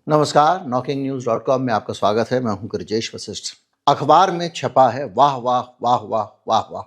नमस्कार, knocking-news.com में आपका स्वागत है। मैं हूं गिरिजेश वशिष्ठ। अखबार में छपा है, वाह वाह वाह वाह वाह वाह,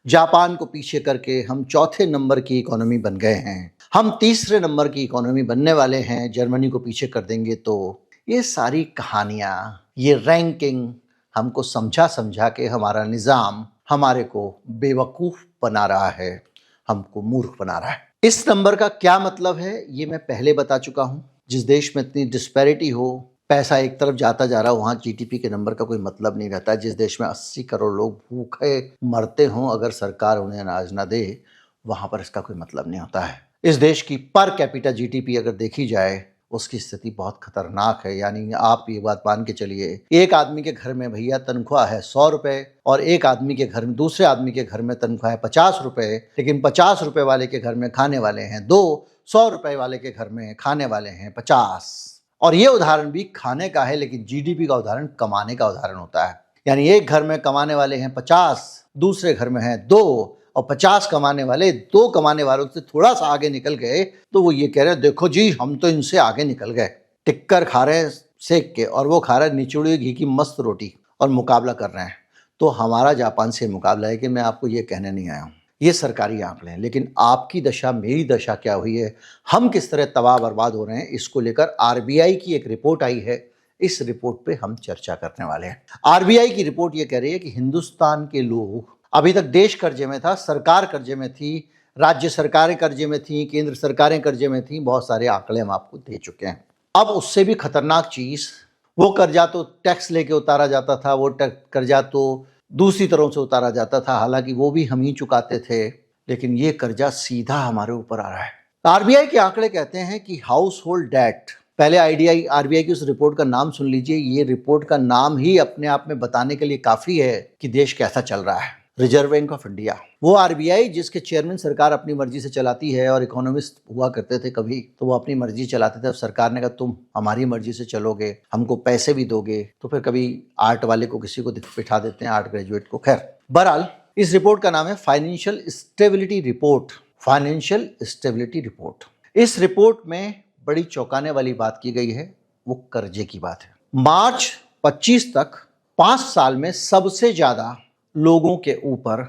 जापान को पीछे करके हम चौथे नंबर की इकोनॉमी बन गए हैं, हम तीसरे नंबर की इकोनॉमी बनने वाले हैं, जर्मनी को पीछे कर देंगे। तो ये सारी कहानियां, ये रैंकिंग हमको समझा समझा के हमारा निजाम हमारे को बेवकूफ बना रहा है, हमको मूर्ख बना रहा है। इस नंबर का क्या मतलब है ये मैं पहले बता चुका हूं। जिस देश में इतनी डिस्पैरिटी हो, पैसा एक तरफ जाता जा रहा हो, वहाँ जीडीपी के नंबर का कोई मतलब नहीं रहता। जिस देश में 80 करोड़ लोग भूखे मरते हों, अगर सरकार उन्हें अनाज ना दे, वहाँ पर इसका कोई मतलब नहीं होता है। इस देश की पर कैपिटा जीडीपी अगर देखी जाए, उसकी स्थिति बहुत खतरनाक है। यानी आप ये बात मान के चलिए, एक आदमी के घर में भैया तनख्वाह है 100 रुपए और एक आदमी के घर में, दूसरे आदमी के घर में तनख्वाह है 50 रुपए, लेकिन 50 रुपए वाले के घर में खाने वाले हैं 2, 100 रुपए वाले के घर में खाने वाले हैं 50। और ये उदाहरण भी खाने का है, लेकिन जीडीपी का उदाहरण कमाने का उदाहरण होता है। यानी एक घर में कमाने वाले हैं 50, दूसरे घर में है 2, और 50 कमाने वाले 2 कमाने वालों से थोड़ा सा आगे निकल गए तो वो ये कह रहे हैं, देखो जी हम तो इनसे आगे निकल गए। टिक्कर खा रहे हैं सेक के और वो खा रहे हैं निचोड़ी घी की मस्त रोटी और मुकाबला कर रहे हैं। तो हमारा जापान से मुकाबला है कि मैं आपको ये कहने नहीं आया हूँ, ये सरकारी आंकड़े हैं। लेकिन आपकी दशा, मेरी दशा क्या हुई है, हम किस तरह तबाह बर्बाद हो रहे हैं, इसको लेकर आरबीआई की एक रिपोर्ट आई है। इस रिपोर्ट पे हम चर्चा करने वाले हैं। आरबीआई की रिपोर्ट ये कह रही है कि हिंदुस्तान के लोग, अभी तक देश कर्जे में था, सरकार कर्जे में थी, राज्य सरकारें कर्जे में थी, केंद्र सरकारें कर्जे में थी। बहुत सारे आंकड़े हम आपको दे चुके हैं। अब उससे भी खतरनाक चीज, वो कर्जा तो टैक्स लेके उतारा जाता था, वो कर्जा तो दूसरी तरह से उतारा जाता था, हालांकि वो भी हम ही चुकाते थे, लेकिन ये कर्जा सीधा हमारे ऊपर आ रहा है। आरबीआई के आंकड़े कहते हैं कि हाउस होल्ड डेट, पहले आरबीआई की उस रिपोर्ट का नाम सुन लीजिए। ये रिपोर्ट का नाम ही अपने आप में बताने के लिए काफी है कि देश कैसा चल रहा है। रिजर्व बैंक ऑफ इंडिया, वो आरबीआई जिसके चेयरमैन सरकार अपनी मर्जी से चलाती है, और इकोनॉमिस्ट हुआ करते थे कभी, तो वो अपनी मर्जी चलाते थे। अब सरकार ने कहा तुम हमारी मर्जी से चलोगे, हमको पैसे भी दोगे, तो फिर कभी आर्ट वाले को किसी को बिठा देते हैं, आर्ट ग्रेजुएट को। खैर बहरहाल, इस रिपोर्ट का नाम है financial stability report. Financial stability report, इस रिपोर्ट में बड़ी चौंकाने वाली बात की गई है, वो कर्जे की बात है। मार्च 25 तक 5 साल में सबसे ज्यादा लोगों के ऊपर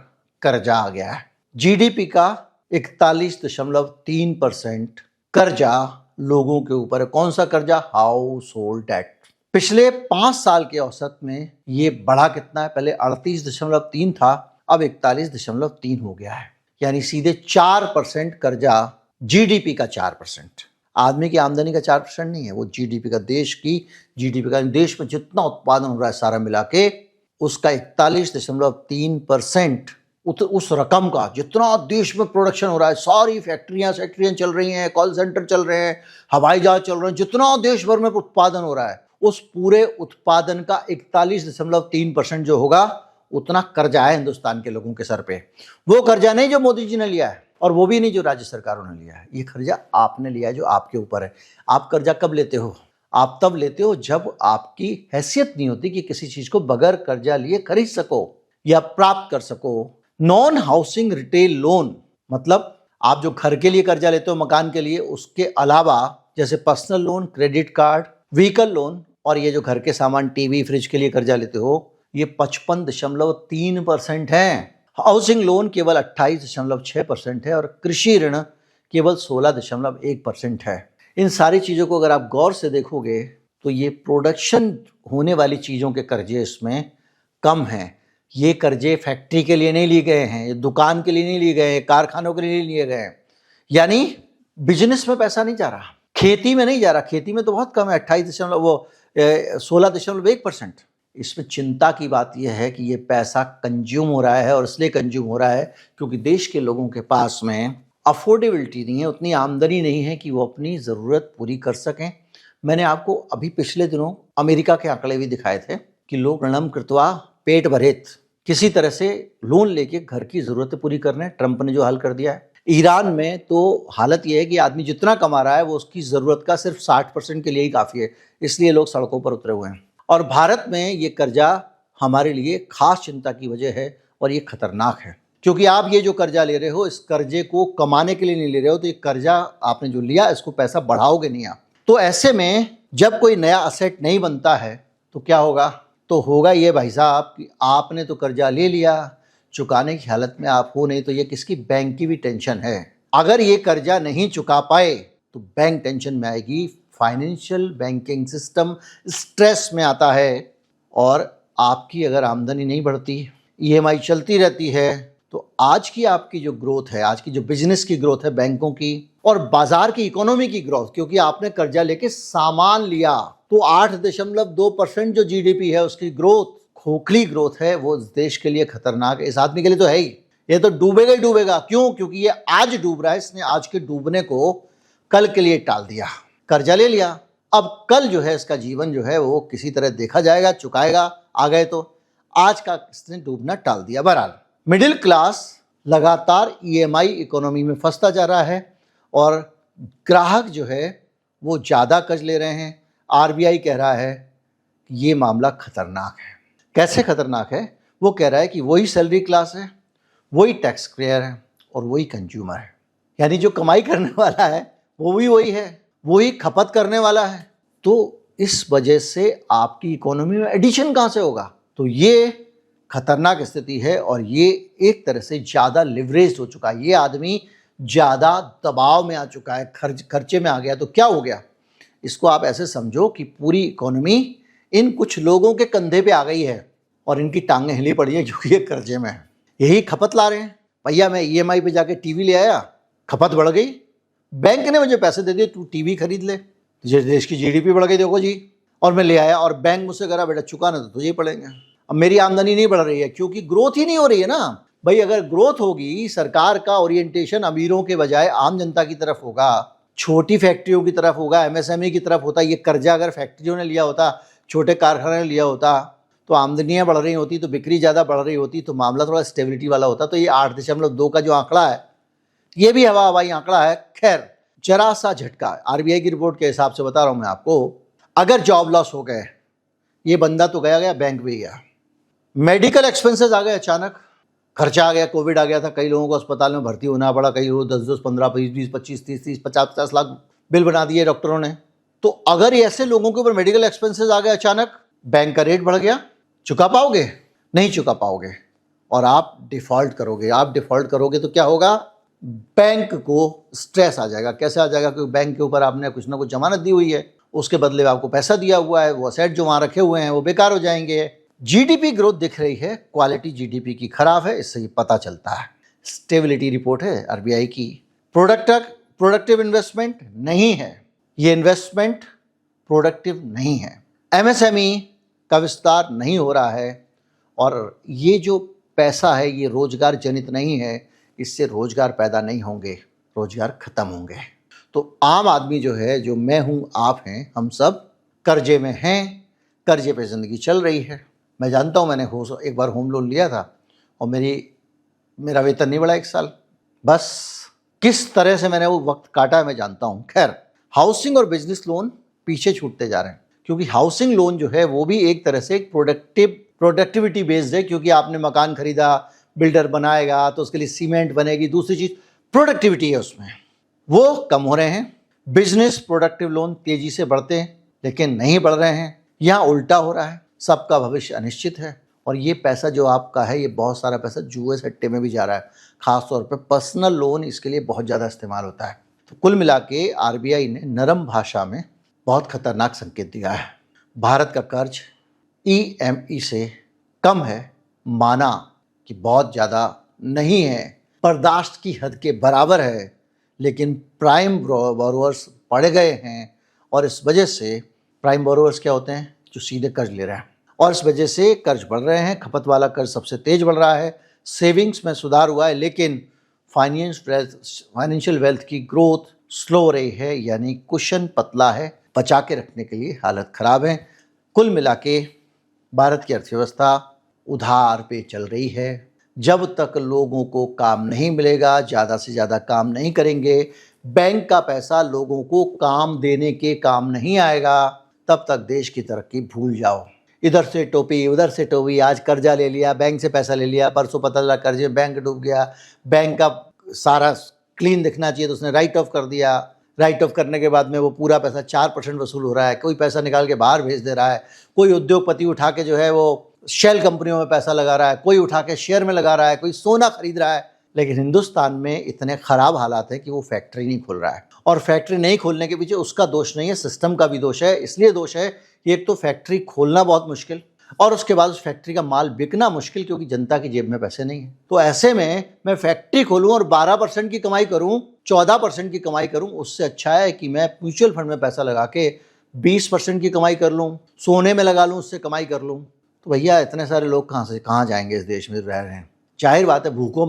कर्जा आ गया है। जीडीपी का 41.3% कर्जा लोगों के ऊपर है। कौन सा कर्जा? Household debt. पिछले 5 साल के औसत में ये बढ़ा कितना है? पहले 38.3 था, अब 41.3 हो गया है। यानी सीधे 4% कर्जा, जीडीपी का 4%। आदमी की आमदनी का 4% नहीं है, वो जीडीपी का, देश की जीडीपी का, देश में जितना उत्पादन हो रहा है सारा मिला के, उसका 41.3% उस रकम का, जितना देश में प्रोडक्शन हो रहा है, सारी फैक्ट्रियां चल रही हैं, कॉल सेंटर चल रहे हैं, हवाई जहाज चल रहे हैं, जितना देश भर में उत्पादन हो रहा है, उस पूरे उत्पादन का 41.3% जो होगा, उतना कर्जा है हिंदुस्तान के लोगों के सर पे। वो कर्जा नहीं जो मोदी जी ने लिया है, और वो भी नहीं जो राज्य सरकारों ने लिया है। ये कर्जा आपने लिया है, जो आपके ऊपर है। आप कर्जा कब लेते हो? आप तब लेते हो जब आपकी हैसियत नहीं होती कि किसी चीज को बगैर कर्जा लिए खरीद सको या प्राप्त कर सको। नॉन हाउसिंग रिटेल लोन, मतलब आप जो घर के लिए कर्जा लेते हो, मकान के लिए, उसके अलावा जैसे personal loan, credit card, vehicle loan, और ये जो घर के सामान, टीवी, फ्रिज के लिए कर्जा लेते हो, ये 55.3% है। हाउसिंग लोन केवल 28.6% है, और कृषि ऋण केवल 16.1% है। इन सारी चीजों को अगर आप गौर से देखोगे तो ये प्रोडक्शन होने वाली चीजों के कर्जे इसमें कम हैं। ये कर्जे फैक्ट्री के लिए नहीं लिए गए हैं, ये दुकान के लिए नहीं लिए गए हैं, कारखानों के लिए नहीं लिए गए हैं। यानी बिजनेस में पैसा नहीं जा रहा, खेती में नहीं जा रहा। खेती में तो बहुत कम है, 16.1%। इसमें चिंता की बात यह है कि ये पैसा कंज्यूम हो रहा है, और इसलिए कंज्यूम हो रहा है क्योंकि देश के लोगों के पास में अफोर्डेबिलिटी नहीं है, उतनी आमदनी नहीं है कि वो अपनी ज़रूरत पूरी कर सकें। मैंने आपको अभी पिछले दिनों अमेरिका के आंकड़े भी दिखाए थे कि लोग ऋणम कृत्वा पेट भरेत, किसी तरह से लोन लेके घर की ज़रूरतें पूरी कर रहे हैं। ट्रंप ने जो हाल कर दिया है। ईरान में तो हालत यह है कि आदमी जितना कमा रहा है वो उसकी ज़रूरत का सिर्फ 60% के लिए ही काफ़ी है, इसलिए लोग सड़कों पर उतरे हुए हैं। और भारत में ये कर्जा हमारे लिए खास चिंता की वजह है, और ये खतरनाक है, क्योंकि आप ये जो कर्जा ले रहे हो, इस कर्जे को कमाने के लिए नहीं ले रहे हो। तो ये कर्जा आपने जो लिया, इसको पैसा बढ़ाओगे नहीं आप। तो ऐसे में जब कोई नया असेट नहीं बनता है तो क्या होगा? तो होगा ये भाई साहब कि आपने तो कर्जा ले लिया, चुकाने की हालत में आप हो नहीं, तो ये किसकी? बैंक की भी टेंशन है। अगर ये कर्जा नहीं चुका पाए तो बैंक टेंशन में आएगी, फाइनेंशियल बैंकिंग सिस्टम स्ट्रेस में आता है। और आपकी अगर आमदनी नहीं बढ़ती, ईएमआई चलती रहती है, तो आज की आपकी जो ग्रोथ है, आज की जो बिजनेस की ग्रोथ है बैंकों की और बाजार की इकोनॉमी की ग्रोथ, क्योंकि आपने कर्जा लेके सामान लिया, तो 8.2% जो जीडीपी है उसकी ग्रोथ, खोखली ग्रोथ है, वो इस देश के लिए खतरनाक है। इस आदमी के लिए तो है ही, ये तो डूबेगा ही डूबेगा। क्यों? क्योंकि ये आज डूब रहा है, इसने आज के डूबने को कल के लिए टाल दिया, कर्जा ले लिया। अब कल जो है इसका जीवन जो है वो किसी तरह देखा जाएगा, चुकाएगा आ गए तो, आज का इसने डूबना टाल दिया। बहरहाल मिडिल क्लास लगातार ईएमआई इकोनॉमी में फंसता जा रहा है और ग्राहक जो है वो ज़्यादा कर्ज ले रहे हैं। आरबीआई कह रहा है कि ये मामला खतरनाक है। कैसे खतरनाक है? वो कह रहा है कि वही सैलरी क्लास है, वही टैक्स पेयर है और वही कंज्यूमर है, यानी जो कमाई करने वाला है वो भी वही है, वही खपत करने वाला है। तो इस वजह से आपकी इकोनॉमी में एडिशन कहाँ से होगा? तो ये खतरनाक स्थिति है और ये एक तरह से ज़्यादा लिवरेज हो चुका है। ये आदमी ज़्यादा दबाव में आ चुका है, खर्चे में आ गया। तो क्या हो गया? इसको आप ऐसे समझो कि पूरी इकोनॉमी इन कुछ लोगों के कंधे पे आ गई है और इनकी टांगें हिली पड़ी हैं, जो कि ये कर्जे में है। यही खपत ला रहे हैं। भैया मैं ईएमआई पे जाके टीवी ले आया, खपत बढ़ गई, बैंक ने मुझे पैसे दे दिए, तू टीवी खरीद ले, तुझे देश की जीडीपी बढ़ गई, देखो जी। और मैं ले आया और बैंक मुझसे कह रहा बेटा चुकाना तो तुझे ही पड़ेंगे। अब मेरी आमदनी नहीं बढ़ रही है क्योंकि ग्रोथ ही नहीं हो रही है ना भाई। अगर ग्रोथ होगी, सरकार का ओरिएंटेशन अमीरों के बजाय आम जनता की तरफ होगा, छोटी फैक्ट्रियों की तरफ होगा, एमएसएमई की तरफ होता। ये कर्जा अगर फैक्ट्रियों ने लिया होता, छोटे कारखाने ने लिया होता, तो आमदनियाँ बढ़ रही होती, तो बिक्री ज़्यादा बढ़ रही होती, तो मामला थोड़ा स्टेबिलिटी वाला होता। तो ये 8.2 का जो आंकड़ा है ये भी हवाई आंकड़ा है। खैर, जरा सा झटका आरबीआई की रिपोर्ट के हिसाब से बता रहा हूँ मैं आपको। अगर जॉब लॉस हो गए, ये बंदा तो गया, बैंक भी गया, मेडिकल एक्सपेंसेस आ गए, अचानक खर्चा आ गया, कोविड आ गया था, कई लोगों को अस्पताल में भर्ती होना पड़ा, कई लोग 10-10, 15, 20, 25, 30, 50 लाख बिल बना दिए डॉक्टरों ने। तो अगर ऐसे लोगों के ऊपर मेडिकल एक्सपेंसेस आ गए अचानक, बैंक का रेट बढ़ गया, चुका पाओगे? नहीं चुका पाओगे और आप डिफॉल्ट करोगे। आप डिफॉल्ट करोगे तो क्या होगा? बैंक को स्ट्रेस आ जाएगा। कैसे आ जाएगा? क्योंकि बैंक के ऊपर आपने कुछ ना कुछ जमानत दी हुई है, उसके बदले में आपको पैसा दिया हुआ है, वो असेट जो वहाँ रखे हुए हैं वो बेकार हो जाएंगे। जीडीपी ग्रोथ दिख रही है, क्वालिटी जीडीपी की खराब है, इससे ये पता चलता है। स्टेबिलिटी रिपोर्ट है आरबीआई की। प्रोडक्टिव इन्वेस्टमेंट नहीं है, ये इन्वेस्टमेंट प्रोडक्टिव नहीं है। एमएसएमई का विस्तार नहीं हो रहा है और ये जो पैसा है ये रोजगार जनित नहीं है, इससे रोजगार पैदा नहीं होंगे, रोजगार खत्म होंगे। तो आम आदमी जो है, जो मैं हूँ, आप हैं, हम सब कर्जे में हैं, कर्जे पे ज़िंदगी चल रही है। मैं जानता हूँ, मैंने एक बार होम लोन लिया था और मेरा वेतन नहीं बढ़ा 1 साल। बस किस तरह से मैंने वो वक्त काटा है मैं जानता हूँ। खैर, हाउसिंग और बिजनेस लोन पीछे छूटते जा रहे हैं, क्योंकि हाउसिंग लोन जो है वो भी एक तरह से एक प्रोडक्टिविटी बेस्ड है, क्योंकि आपने मकान खरीदा, बिल्डर बनाएगा तो उसके लिए सीमेंट बनेगी, दूसरी चीज़ प्रोडक्टिविटी है उसमें, वो कम हो रहे हैं। बिजनेस प्रोडक्टिव लोन तेजी से बढ़ते हैं लेकिन नहीं बढ़ रहे हैं। यहाँ उल्टा हो रहा है, सबका भविष्य अनिश्चित है और ये पैसा जो आपका है, ये बहुत सारा पैसा जुए सट्टे में भी जा रहा है। खास तौर पे पर्सनल लोन इसके लिए बहुत ज़्यादा इस्तेमाल होता है। तो कुल मिला के आरबीआई ने नरम भाषा में बहुत खतरनाक संकेत दिया है। भारत का कर्ज ईएमई से कम है, माना कि बहुत ज़्यादा नहीं है, बर्दाश्त की हद के बराबर है, लेकिन प्राइम बोरोवर्स बढ़ गए हैं और इस वजह से प्राइम बोरोवर्स क्या होते हैं? जो सीधे कर्ज ले रहे हैं, और इस वजह से कर्ज बढ़ रहे हैं। खपत वाला कर्ज सबसे तेज बढ़ रहा है, सेविंग्स में सुधार हुआ है, लेकिन फाइनेंशियल वेल्थ की ग्रोथ स्लो हो रही है, यानी कुशन पतला है, बचा के रखने के लिए हालत खराब है। कुल मिला के भारत की अर्थव्यवस्था उधार पे चल रही है। जब तक लोगों को काम नहीं मिलेगा, ज़्यादा से ज़्यादा काम नहीं करेंगे, बैंक का पैसा लोगों को काम देने के काम नहीं आएगा, तब तक देश की तरक्की भूल जाओ। इधर से टोपी, उधर से टोपी, आज कर्जा ले लिया, बैंक से पैसा ले लिया, परसों पता चला कर्जे बैंक डूब गया, बैंक का सारा क्लीन दिखना चाहिए तो उसने राइट ऑफ कर दिया, राइट ऑफ करने के बाद में वो पूरा पैसा 4% वसूल हो रहा है, कोई पैसा निकाल के बाहर भेज दे रहा है, कोई उद्योगपति उठा के जो है वो शेल कंपनियों में पैसा लगा रहा है, कोई उठा के शेयर में लगा रहा है, कोई सोना खरीद रहा है। लेकिन हिंदुस्तान में इतने खराब हालात हैं कि वो फैक्ट्री नहीं खोल रहा है। और फैक्ट्री नहीं खोलने के पीछे उसका दोष नहीं है, सिस्टम का भी दोष है। इसलिए दोष है कि एक तो फैक्ट्री खोलना बहुत मुश्किल और उसके बाद उस फैक्ट्री का माल बिकना मुश्किल, क्योंकि जनता की जेब में पैसे नहीं है। तो ऐसे में मैं फैक्ट्री खोलूं और 12% की कमाई करूं, 14% की कमाई करूं, उससे अच्छा है कि मैं म्यूचुअल फंड में पैसा लगा के 20% की कमाई कर लूं, सोने में लगा लूं, उससे कमाई कर लूं। तो भैया इतने सारे लोग कहाँ से कहाँ जाएंगे, इस देश में रह रहे हैं। जाहिर बात है भूखों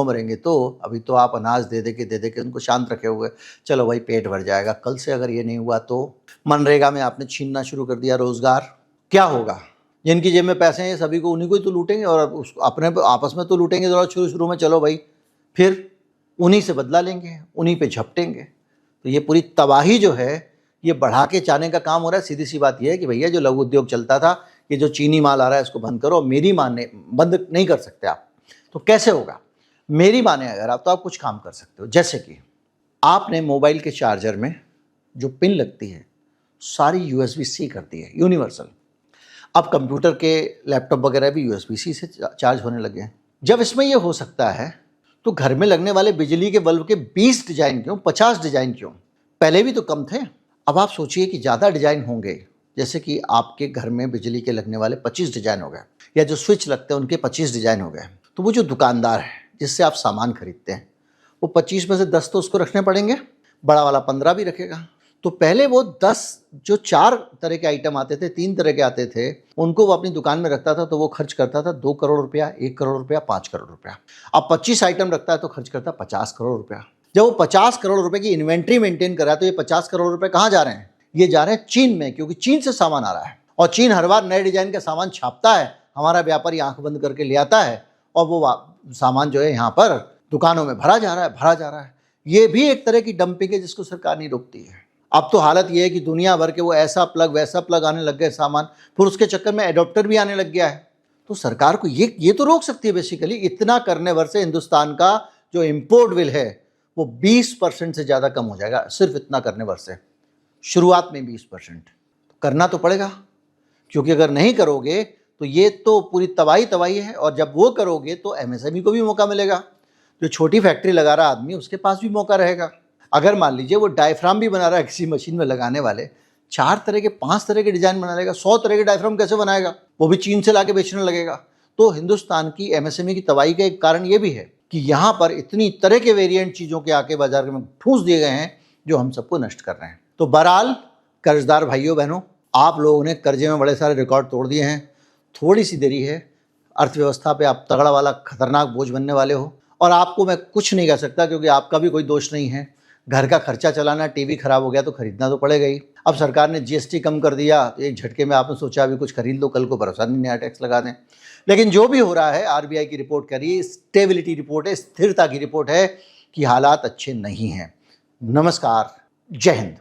मरेंगे। तो अभी तो आप अनाज दे दे के उनको शांत रखे हुए, चलो भाई पेट भर जाएगा। कल से अगर ये नहीं हुआ तो मनरेगा में आपने छीनना शुरू कर दिया रोजगार, क्या होगा? जिनकी जेब में पैसे हैं सभी को उन्हीं को ही तो लूटेंगे और अपने आपस में तो लूटेंगे जरा शुरू में, चलो भाई फिर उन्हीं से बदला लेंगे, उन्हीं पे झपटेंगे। तो ये पूरी तबाही जो है ये बढ़ा के चाहने का काम हो रहा है। सीधी सी बात यह है कि भैया जो लघु उद्योग चलता था, ये जो चीनी माल आ रहा है इसको बंद करो। मेरी माने बंद नहीं कर सकते आप, तो कैसे होगा? मेरी माने अगर आप, तो आप कुछ काम कर सकते हो। जैसे कि आपने मोबाइल के चार्जर में जो पिन लगती है सारी USB-C कर दी है, यूनिवर्सल। अब कंप्यूटर के लैपटॉप वगैरह भी USB-C से चार्ज होने लगे हैं। जब इसमें ये हो सकता है तो घर में लगने वाले बिजली के बल्ब के 20 डिजाइन क्यों, 50 डिजाइन क्यों? पहले भी तो कम थे। अब आप सोचिए कि ज़्यादा डिजाइन होंगे, जैसे कि आपके घर में बिजली के लगने वाले 25 डिजाइन हो गए, या जो स्विच लगते हैं उनके 25 डिजाइन हो गए, तो वो जो दुकानदार है जिससे आप सामान खरीदते हैं वो 25 में से 10 तो उसको रखने पड़ेंगे, बड़ा वाला 15 भी रखेगा। तो पहले वो 10 जो 4 तरह के आइटम आते थे, 3 तरह के आते थे, उनको वो अपनी दुकान में रखता था तो वो खर्च करता था 2 करोड़ रुपया, 1 करोड़ रुपया, 5 करोड़ रुपया। अब 25 आइटम रखता है तो खर्च करता है 50 करोड़ रुपया। जब वो 50 करोड़ रुपए की इन्वेंट्री मेंटेन कर रहा है तो ये 50 करोड़ रुपए कहाँ जा रहे हैं? ये जा रहे हैं चीन में, क्योंकि चीन से सामान आ रहा है और चीन हर बार नए डिजाइन का सामान छापता है, हमारा व्यापारी आंख बंद करके ले आता है और वो सामान जो है यहाँ पर दुकानों में भरा जा रहा है। ये भी एक तरह की डंपिंग है जिसको सरकार नहीं रोकती है। अब तो हालत ये है कि दुनिया भर के वो ऐसा प्लग वैसा प्लग आने लग गए सामान, फिर उसके चक्कर में एडॉप्टर भी आने लग गया है। तो सरकार को ये तो रोक सकती है बेसिकली। इतना करने भर से हिंदुस्तान का जो इम्पोर्ट बिल है वो 20% से ज़्यादा कम हो जाएगा, सिर्फ इतना करने भर से। शुरुआत में 20% करना तो पड़ेगा, क्योंकि अगर नहीं करोगे तो ये तो पूरी तबाही है। और जब वो करोगे तो MSME को भी मौका मिलेगा, जो छोटी फैक्ट्री लगा रहा आदमी उसके पास भी मौका रहेगा। अगर मान लीजिए वो डायफ्राम भी बना रहा है किसी मशीन में लगाने वाले, 4 तरह के 5 तरह के डिजाइन बना लेगा, 100 तरह के डायफ्राम कैसे बनाएगा? वो भी चीन से लाके बेचने लगेगा। तो हिंदुस्तान की MSME की तबाही का एक कारण ये भी है कि यहाँ पर इतनी तरह के वेरिएंट चीज़ों के आके बाजार में ठूस दिए गए हैं जो हम सबको नष्ट कर रहे हैं। तो बहरहाल कर्जदार भाइयों बहनों, आप लोगों ने कर्जे में बड़े सारे रिकॉर्ड तोड़ दिए हैं। थोड़ी सी देरी है, अर्थव्यवस्था पे आप तगड़ा वाला खतरनाक बोझ बनने वाले हो। और आपको मैं कुछ नहीं कह सकता क्योंकि आपका भी कोई दोष नहीं है। घर का खर्चा चलाना, टीवी खराब हो गया तो खरीदना तो पड़ेगा ही। अब सरकार ने GST कम कर दिया तो एक झटके में आपने सोचा अभी कुछ खरीद लो, कल को भरोसा नहीं नया टैक्स लगा दें। लेकिन जो भी हो रहा है, RBI की रिपोर्ट कर रही है, स्टेबिलिटी रिपोर्ट है, स्थिरता की रिपोर्ट है कि हालात अच्छे नहीं हैं। नमस्कार, जय हिंद।